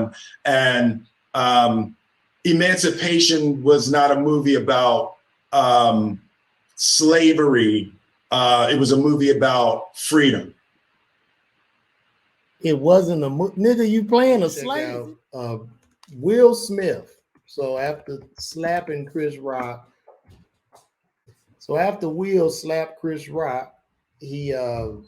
one. And Emancipation was not a movie about slavery. It was a movie about freedom. It wasn't a nigga, you playing a slave. Will Smith. So after slapping Chris Rock, after Will slapped Chris Rock, he got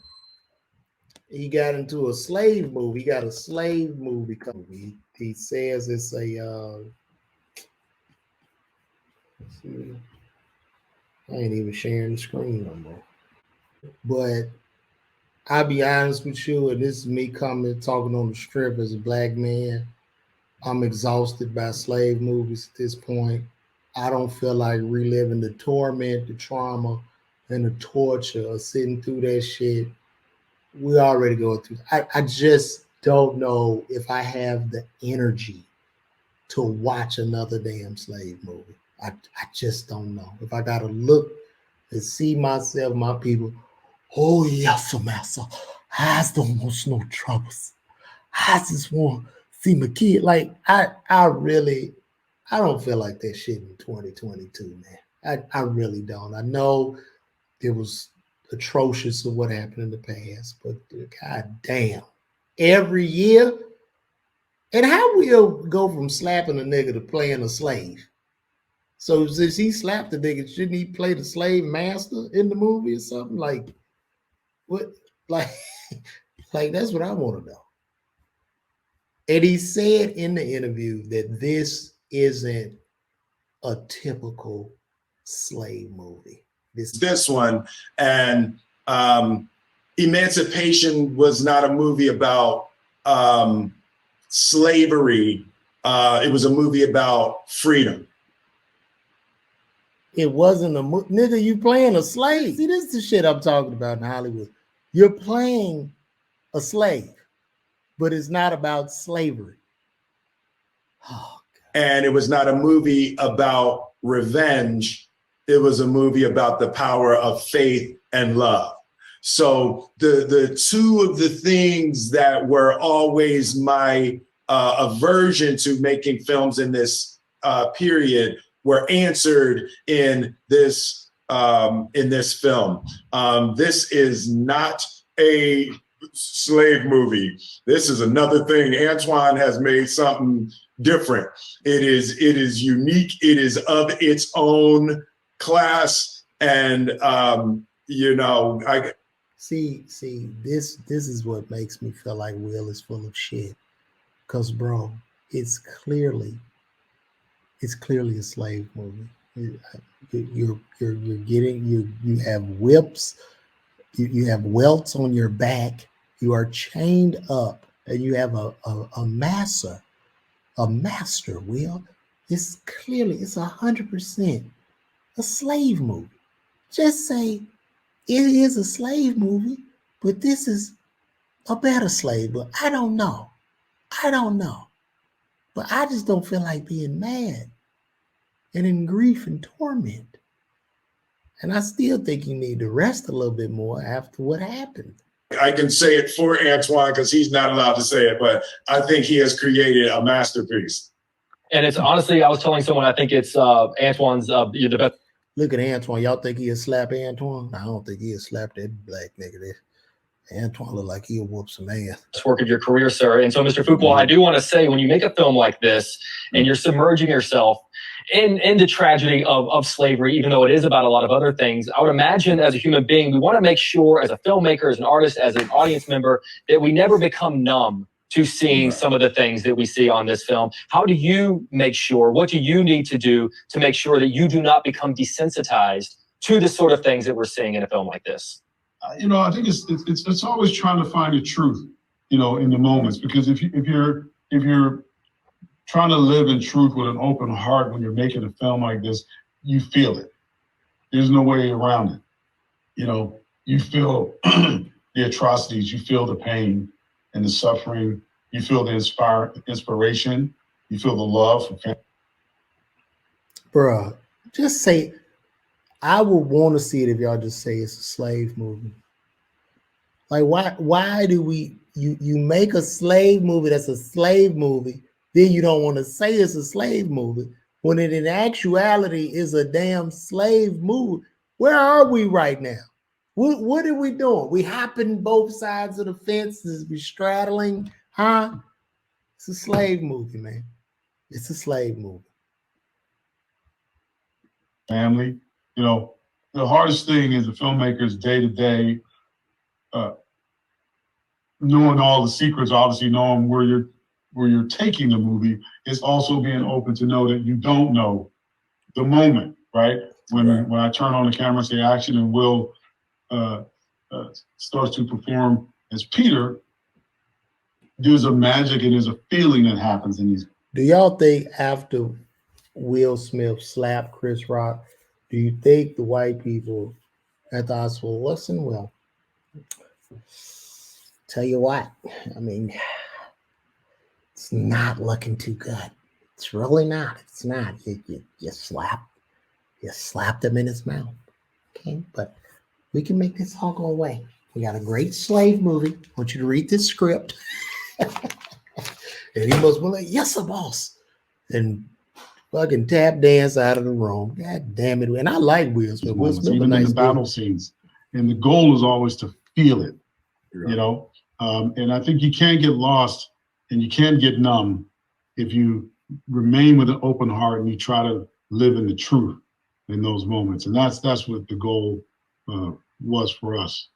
into a slave movie. He got a slave movie coming. He says it's a I ain't even sharing the screen no more. But I'll be honest with you, and this is me talking on the strip as a black man. I'm exhausted by slave movies at this point. I don't feel like reliving the torment, the trauma, and the torture of sitting through that shit. We already going through. I just don't know if I have the energy to watch another damn slave movie. I just don't know. If I got to look and see myself, my people, oh yes, master, I don't want no troubles. I just want to see my kid. Like, I don't feel like that shit in 2022, man. I really don't. I know it was atrocious of what happened in the past, but god damn, every year. And how will go from slapping a nigga to playing a slave? So since he slapped the nigga, shouldn't he play the slave master in the movie or something? Like, what? Like, like that's what I want to know. And he said in the interview that this isn't a typical slave movie. This one, and Emancipation was not a movie about slavery. It was a movie about freedom. It wasn't a nigga, you playing a slave. See, this is the shit I'm talking about in Hollywood. You're playing a slave, but it's not about slavery. Oh, God. And it was not a movie about revenge. It was a movie about the power of faith and love. So the two of the things that were always my aversion to making films in this period were answered in this film. This is not a slave movie. This is another thing. Antoine has made something different. It is unique. It is of its own class. And you know, I see this is what makes me feel like Will is full of shit. Cause bro, it's clearly a slave movie. You have whips, you have welts on your back, you are chained up, and you have a master, Will. It's 100% a slave movie. Just say it is a slave movie, but this is a better slave. But I don't know. But I just don't feel like being mad and in grief and torment. And I still think you need to rest a little bit more after what happened. I can say it for Antoine because he's not allowed to say it, but I think he has created a masterpiece. And it's honestly, I was telling someone, I think it's Antoine's the best. Look at Antoine. Y'all think he'll slap Antoine? I don't think he'll slap that black nigga there. Antoine look like he'll whoop some ass. Work of your career, sir. And so, Mr. Fuqua, I do want to say, when you make a film like this and you're submerging yourself in the tragedy of slavery, even though it is about a lot of other things, I would imagine as a human being, we want to make sure as a filmmaker, as an artist, as an audience member, that we never become numb to seeing some of the things that we see on this film. How do you make sure, what do you need to do to make sure that you do not become desensitized to the sort of things that we're seeing in a film like this? You know, I think it's always trying to find the truth, you know, in the moments, because if you're trying to live in truth with an open heart when you're making a film like this, you feel it. There's no way around it. You know, you feel the atrocities, you feel the pain and the suffering, you feel the inspiration, you feel the love for family. Bruh, just say, I would want to see it if y'all just say it's a slave movie. Like, why do we, you make a slave movie that's a slave movie, then you don't want to say it's a slave movie when it in actuality is a damn slave movie. Where are we right now? What are we doing? We hopping both sides of the fences, we straddling, huh? It's a slave movie, man. It's a slave movie. Family, you know, the hardest thing is the filmmaker's day to day, knowing all the secrets, obviously knowing where you're taking the movie, is also being open to know that you don't know the moment, right? When I turn on the camera and say action, and Will starts to perform as Peter, there's a magic and there's a feeling that happens in these. Do y'all think after Will Smith slapped Chris Rock, do you think the white people at the hospital, listen, well, tell you what, I mean, it's not looking too good. It's really not. It's not. You slapped him in his mouth. Okay, but we can make this all go away. We got a great slave movie. I want you to read this script. And he must be like, yes, sir, boss. And fucking tap dance out of the room. God damn it. And I like Will Smith. Will Smith, even nice in the battle scenes. And the goal is always to feel it, Right. you know? And I think you can't get lost and you can't get numb if you remain with an open heart and you try to live in the truth in those moments. And that's what the goal was for us.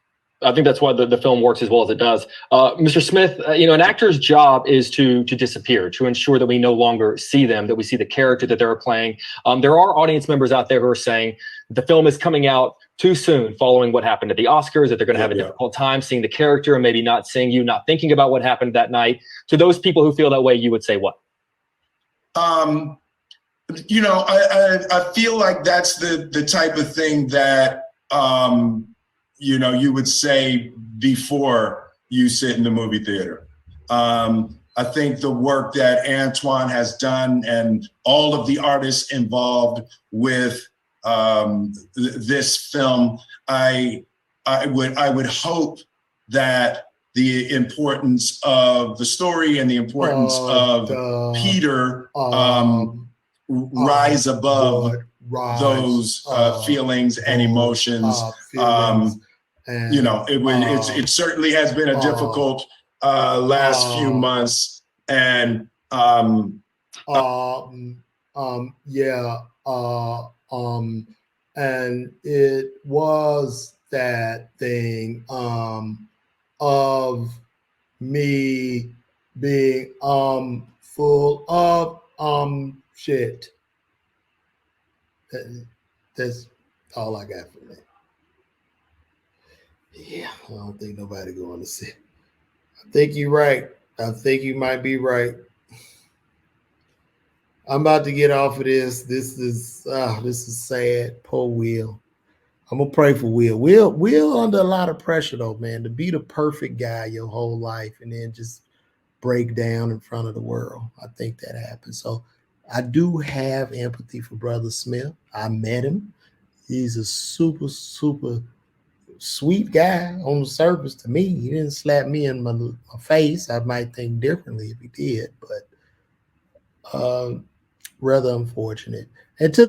I think that's why the film works as well as it does. Mr. Smith, an actor's job is to disappear, to ensure that we no longer see them, that we see the character that they're playing. There are audience members out there who are saying the film is coming out too soon following what happened at the Oscars, that they're going to have a difficult time seeing the character and maybe not seeing you, not thinking about what happened that night. To those people who feel that way, you would say what? I feel like that's the type of thing that, you would say before you sit in the movie theater. I think the work that Antoine has done and all of the artists involved with this film, I would hope that the importance of the story and the importance of Peter rise above those feelings and emotions. And it certainly has been a difficult last few months, and and it was that thing of me being full of shit. That's all I got for that. Yeah, I don't think nobody going to see. I think you're right. I think you might be right. I'm about to get off of this. This is sad. Poor Will. I'm gonna pray for Will. Will under a lot of pressure though, man, to be the perfect guy your whole life and then just break down in front of the world. I think that happens. So I do have empathy for Brother Smith. I met him. He's a super, super sweet guy on the surface to me. He didn't slap me in my face. I might think differently if he did, but rather unfortunate. And to